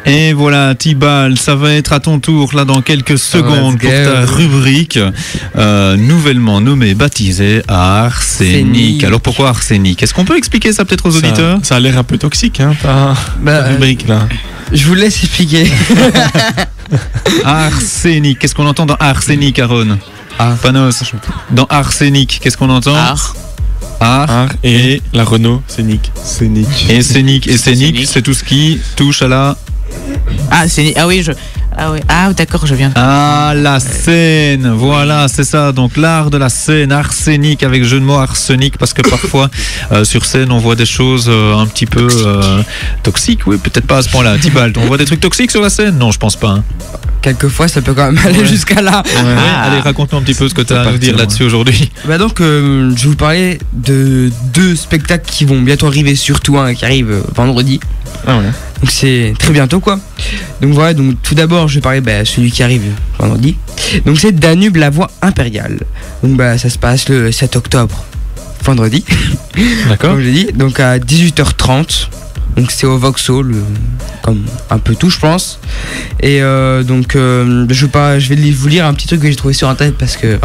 Et voilà, Tibal, ça va être à ton tour là dans quelques secondes pour ta rubrique nouvellement nommée, baptisée Arsenic. Alors pourquoi Arsenic? Est-ce qu'on peut expliquer ça peut-être aux auditeurs? Ça a l'air un peu toxique, hein, ta rubrique là. Je vous laisse expliquer. Arsenic, qu'est-ce qu'on entend dans Arsenic, Aaron? Panos, dans Arsenic, qu'est-ce qu'on entend? Art et la Renault, Scénic. Et Scénic, c'est tout ce qui touche à la... Scénic, d'accord, je viens. La scène, voilà, c'est ça. Donc l'art de la scène, arsenic avec jeu de mots arsenic, parce que parfois sur scène on voit des choses un petit peu toxiques. Oui, peut-être pas à ce point-là. Tibalt, on voit des trucs toxiques sur la scène? Non, je pense pas. Hein. Quelquefois, ça peut quand même aller jusqu'à là. Allez, raconte-nous un petit peu ce que tu as à nous dire là-dessus aujourd'hui. Donc, je vais vous parler de 2 spectacles qui vont bientôt arriver, surtout un qui arrive vendredi. Donc c'est très bientôt quoi. Donc voilà, donc tout d'abord je vais parler celui qui arrive vendredi. Donc c'est Danube, la voix impériale. Donc ça se passe le 7 octobre, vendredi. D'accord. Comme je l'ai dit, donc à 18h30. Donc c'est au Vauxhall, comme un peu tout je pense. Et je vais vous lire un petit truc que j'ai trouvé sur internet parce que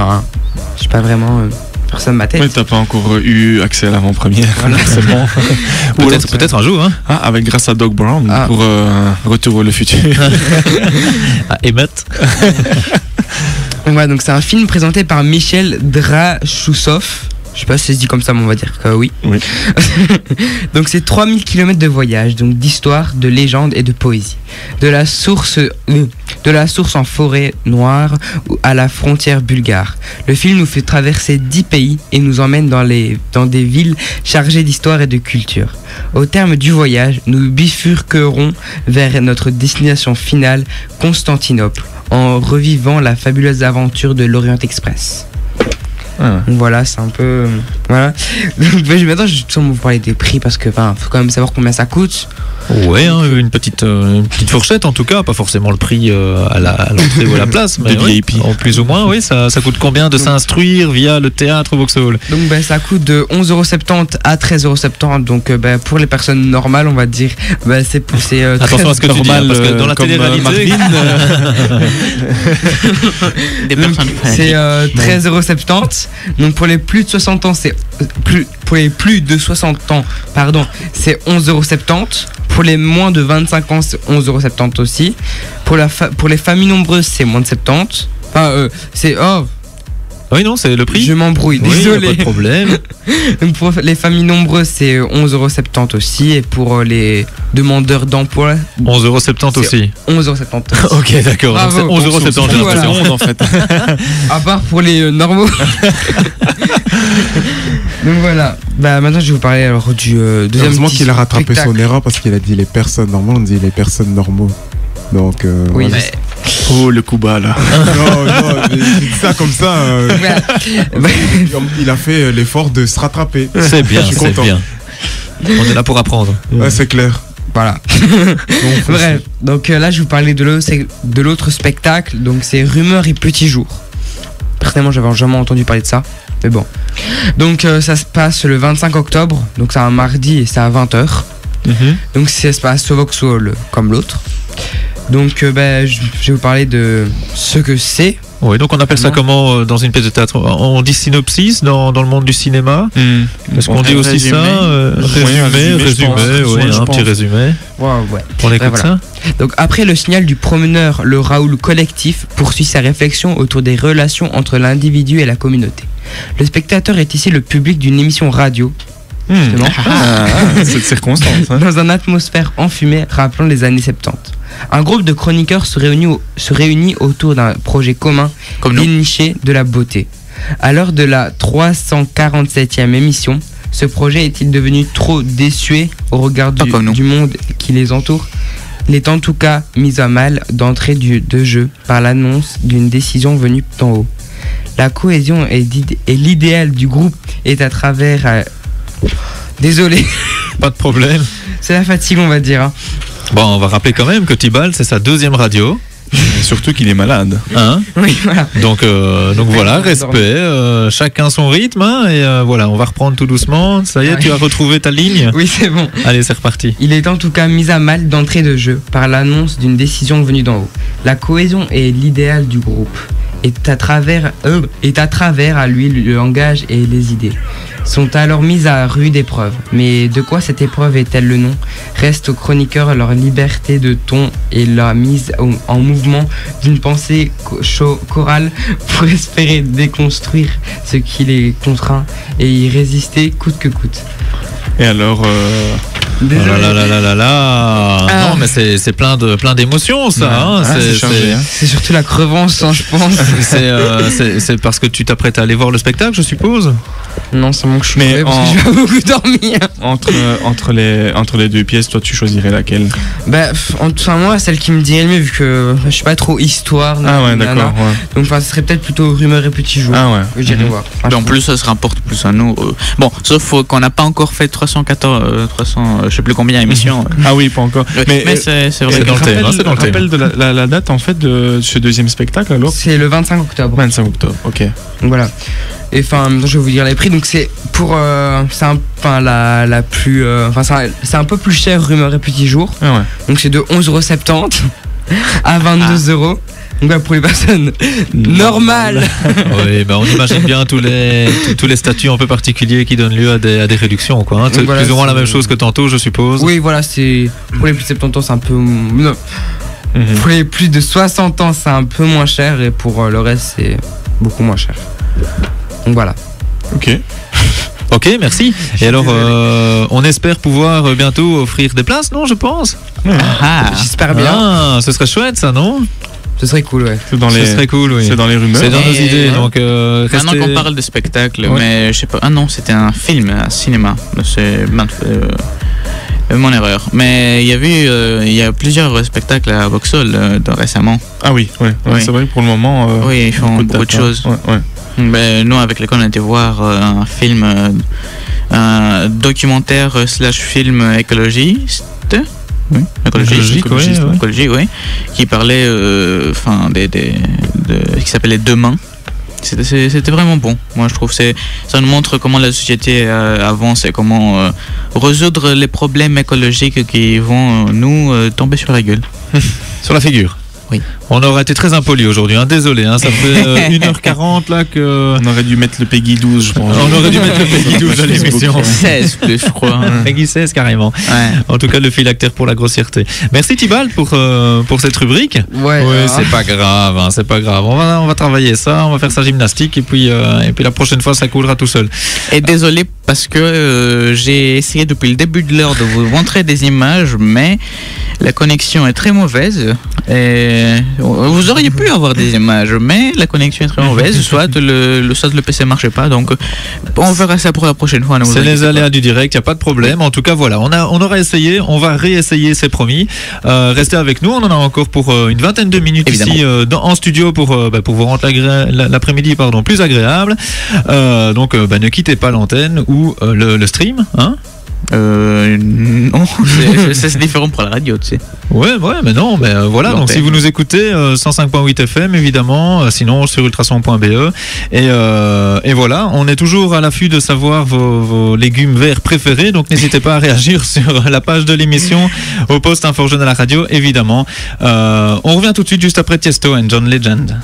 je sais pas vraiment faire ça de ma tête. Mais t'as pas encore eu accès à l'avant-première. Voilà, c'est bon. peut-être un jour, hein. Avec grâce à Doc Brown pour Retour vers le futur. Emmett. Donc c'est un film présenté par Michel Drachoussov. Je sais pas si ça se dit comme ça, mais on va dire que oui. Donc c'est 3000 km de voyage, donc d'histoire, de légende et de poésie. De la source en forêt noire à la frontière bulgare. Le film nous fait traverser 10 pays et nous emmène dans des villes chargées d'histoire et de culture. Au terme du voyage, nous bifurquerons vers notre destination finale, Constantinople, en revivant la fabuleuse aventure de l'Orient Express. Donc voilà, c'est un peu... Voilà. Donc, maintenant, je vais vous parler des prix parce que faut quand même savoir combien ça coûte. Ouais, une petite fourchette en tout cas, pas forcément le prix à l'entrée ou à la place, mais en plus ou moins, oui, ça coûte combien de s'instruire via le théâtre Vauxhall? Donc ça coûte de 11,70€ à 13,70€, donc pour les personnes normales, on va dire, c'est attention à ce que tu dis, parce que dans la télé-réalité... Des personnes c'est 13,70€, donc pour les plus de 60 ans, pour les plus de 60 ans, c'est 11,70€. Pour les moins de 25 ans, c'est 11,70€ aussi. Pour les familles nombreuses, c'est moins de 70. Oui, non, c'est le prix. Je m'embrouille, désolé. Pas de problème. Donc pour les familles nombreuses, c'est 11,70€ aussi. Et pour les demandeurs d'emploi, 11,70€ aussi. 11,70€. Ok, d'accord. Bravo. Donc c'est 11,70€. Voilà. C'est 11 en fait. À part pour les normaux. Donc voilà. Maintenant, je vais vous parler alors du deuxième. Heureusement qu'il a rattrapé spectacle. son erreur parce qu'il a dit les personnes normales, on dit les personnes normaux. Donc, oui, voilà. Oh, le coup bas là. non, mais il dit ça comme ça. Il a fait l'effort de se rattraper. C'est bien, Je suis c'est content. bien. On est là pour apprendre. Ouais, c'est clair. Voilà. Bref, donc là, je vais vous parler de l'autre spectacle. Donc, c'est Rumeurs et Petits Jours. Personnellement, j'avais jamais entendu parler de ça. Mais bon. Donc, ça se passe le 25 octobre. Donc, c'est un mardi et c'est à 20h. Donc, ça se passe au Vauxhall comme l'autre. Donc, je vais vous parler de ce que c'est. Oui, donc on appelle ça comment dans une pièce de théâtre? On dit synopsis dans le monde du cinéma. Est-ce qu'on dit aussi résumé. Résumé, oui, un petit résumé. Ouais. On écoute ça. Donc après le signal du promeneur, le Raoul collectif poursuit sa réflexion autour des relations entre l'individu et la communauté. Le spectateur est ici le public d'une émission radio. Cette circonstance. Dans une atmosphère enfumée rappelant les années 70. Un groupe de chroniqueurs se réunit autour d'un projet commun, déniché de la beauté. À l'heure de la 347e émission, ce projet est-il devenu trop désuet au regard du monde qui les entoure? Il est en tout cas mis à mal d'entrée de jeu par l'annonce d'une décision venue d'en haut. La cohésion et l'idéal du groupe est à travers... Désolé. Pas de problème. C'est la fatigue, on va dire. Bon, on va rappeler quand même que Tibal, c'est sa 2e radio. Et surtout qu'il est malade. Hein? Oui, voilà. Donc voilà, respect, chacun son rythme, hein, et voilà, on va reprendre tout doucement. Ça y est, Ouais. tu as retrouvé ta ligne. Oui, c'est bon. Allez, c'est reparti. Il est en tout cas mis à mal d'entrée de jeu par l'annonce d'une décision venue d'en haut. La cohésion est l'idéal du groupe. Est à travers à lui le langage et les idées. Sont alors mises à rude épreuve. Mais de quoi cette épreuve est-elle le nom? Reste aux chroniqueurs leur liberté de ton et la mise en mouvement d'une pensée chorale pour espérer déconstruire ce qui les contraint et y résister coûte que coûte. Et alors, Désolé. Oh là là là là là. Ah. Non, mais c'est plein d'émotions, ça. Hein. c'est chargé, hein. C'est surtout la crevance, hein, je pense. C'est parce que tu t'apprêtes à aller voir le spectacle, je suppose. Non, ça manque que je suis Mais crevé parce que je vais beaucoup dormir. entre les deux pièces, toi, tu choisirais laquelle? Bah, enfin, moi, celle qui me dirait le mieux, vu que je suis pas trop histoire. Ah ouais, nanana. d'accord. Ouais. Donc, enfin, ce serait peut-être plutôt Rumeur et Petit Jour. Ah ouais. Que j'irai Mhm. voir. Mais en plus, ça se rapporte plus à nous. Bon, sauf qu'on n'a pas encore fait 300, je sais plus combien d'émissions. Ah oui, pas encore. Mais c'est vrai. C'est dans le thème, hein, c'est dans le thème. Rappelle de la date en fait de ce deuxième spectacle alors. C'est le 25 octobre. 25 octobre, ok. Donc, voilà. Et enfin, je vais vous dire les prix. Donc, c'est pour. La plus. C'est un peu plus cher, Rumeur et Petit Jour. Ah ouais. Donc, c'est de 11,70 € à 22 €. Donc, ouais, pour les personnes normales. Oui, bah on imagine bien tous les statuts un peu particuliers qui donnent lieu à des réductions, quoi. Hein. C'est Voilà, plus ou moins la c'est- même chose que tantôt, je suppose. Oui, voilà, c'est. Pour les plus de 70 ans, c'est un peu. Non. Pour les plus de 60 ans, c'est un peu moins cher. Et pour le reste, c'est beaucoup moins cher. Donc, voilà. Ok. Ok, merci. suis Et alors, désolé. on espère pouvoir bientôt offrir des places, non, je pense. Ah, J'espère bien. Ah, ce serait chouette, ça, non? Ce serait cool, ouais. C'est dans Ce les. serait cool, oui. C'est dans les rumeurs. C'est dans nos Et- idées, ouais. donc maintenant restez- qu'on parle de spectacle, Ouais. mais je sais pas. Ah non, c'était un film, un cinéma. C'est mon erreur. Mais il y a plusieurs spectacles à Vauxhall récemment. Ah oui, ouais. Oui. C'est vrai que pour le moment. Oui, ils font beaucoup de dates, hein. choses. Ouais, ouais. Ben, nous, avec l'école, on a été voir un film, un documentaire / film écologiste. Oui, Écologique, écologiste, ouais. écologie, oui, qui parlait, qui s'appelait Demain. C'était vraiment bon. Moi, je trouve ça nous montre comment la société avance et comment résoudre les problèmes écologiques qui vont nous tomber sur la gueule. Sur la figure. Oui. On aurait été très impoli aujourd'hui, hein, désolé, hein, ça fait 1h40 là que... On aurait dû mettre le Peggy 12, je pense. On aurait dû mettre le Peggy 12 à l'émission. 16 plus, je crois. Peggy 16 carrément. Ouais. En tout cas, le phylactère pour la grossièreté. Merci Tibal pour cette rubrique. Ouais. Oui, c'est pas grave, hein, c'est pas grave. On va travailler ça, on va faire sa gymnastique et puis la prochaine fois, ça coulera tout seul. Et désolé parce que j'ai essayé depuis le début de l'heure de vous montrer des images, mais la connexion est très mauvaise. Et vous auriez pu avoir des images, mais la connexion est très mauvaise. Soit le PC marchait pas, donc on verra ça pour la prochaine fois. ne vous C'est les inquiétez pas. aléas du direct, il n'y a pas de problème. En tout cas, voilà, on aura essayé, on va réessayer, c'est promis. Restez avec nous, on en a encore pour une vingtaine de minutes Évidemment. ici en studio pour vous rendre l'après-midi plus agréable. Donc, ne quittez pas l'antenne ou le stream. Hein. Non, c'est différent pour la radio, tu sais. Ouais, mais non, mais voilà. Donc, L'antenne. si vous nous écoutez, 105.8 FM, évidemment, sinon sur ultrason.be. Et voilà, on est toujours à l'affût de savoir vos légumes verts préférés. Donc, n'hésitez pas à réagir sur la page de l'émission, au post Info Jeune à la radio, évidemment. On revient tout de suite juste après Tiesto and John Legend.